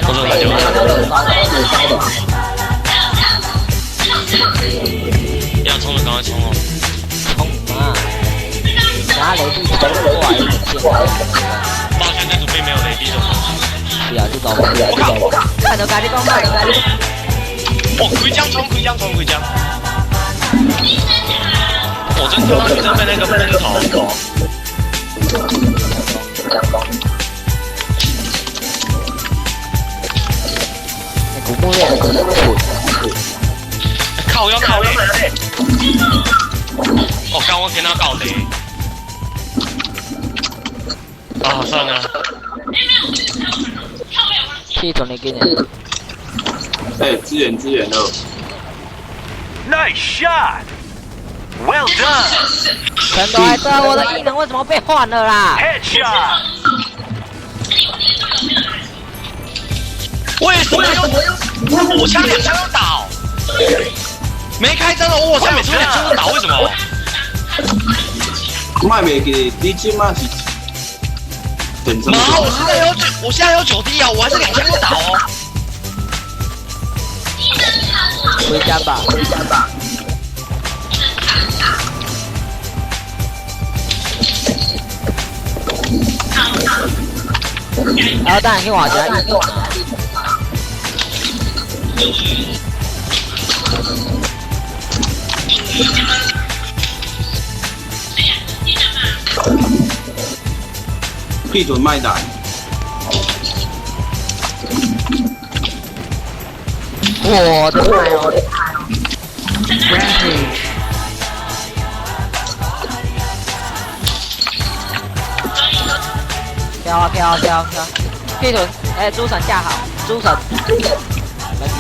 那种飞，那个高的。要冲的赶快冲哦！冲嘛！然后雷地冲过来一点抱歉，这组并没有雷地这种东西。不要这种，我靠！看到咖喱光卖，哦，回江冲，回江冲，回江！我真他妈真被那个喷头。古墓猎靠腰靠嘞！哦，刚我给他搞雷。啊，算了。系统的给人。哎，支援了。Nice shot. Well done. 全都还在，我的异能为什么被换了啦？ Headshot. 为什么又我枪2枪都倒？没开真的，我枪每次2枪都倒，为什么？卖袂记，你即马是等真。妈，我现在有9滴啊，我还是2枪都倒哦。回家吧。然后当然可以往家移动啊。闭嘴卖打。我的妈哟！飘！屁臀，哎，猪神架好，猪神。门主。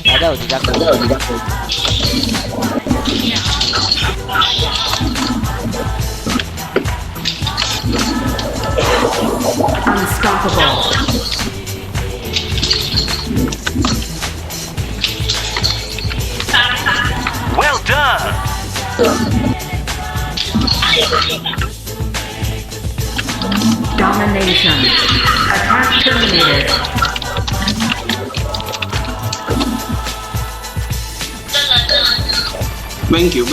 来在我底下可Unstoppable. Well done. Domination. Attack terminated. Thank you。我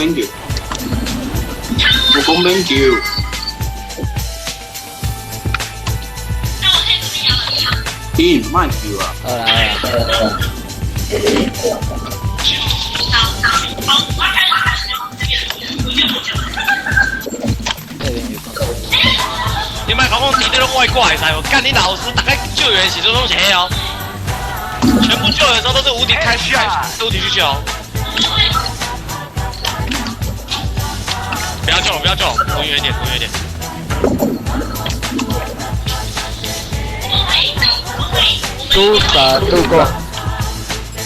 讲 thank you。咦，卖球啊！来。你莫讲敌对都外挂，知无？干你老师，大概救援时都弄起黑哦。全部救援的时候都是无敌开去救。不要救了，滚远一点。猪神路过，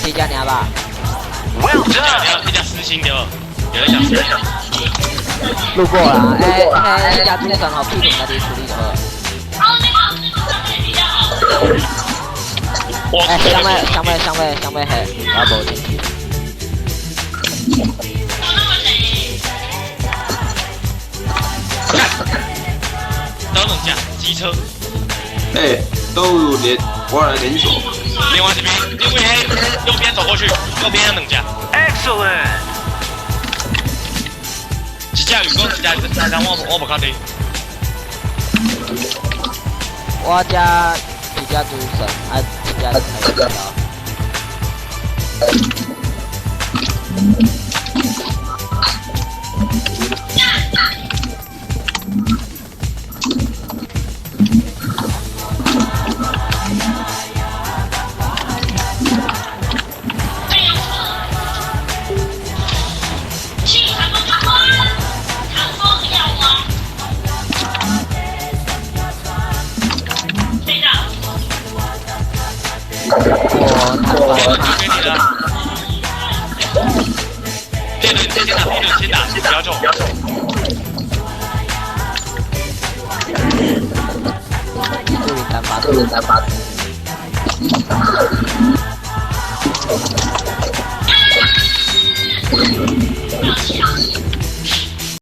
这家娘吧。 Well done. 一家私心的，有人想私心。路过啦，一家猪神和屁股那里处理的。香妹黑，我无进去。等2架机车。哎，都有连，我来连锁。另外这边，右边走过去，右边2架。Excellent. 一架雨光，一架我不确定。我家一家猪神，一家才有条。先打，不要中。杜林单发。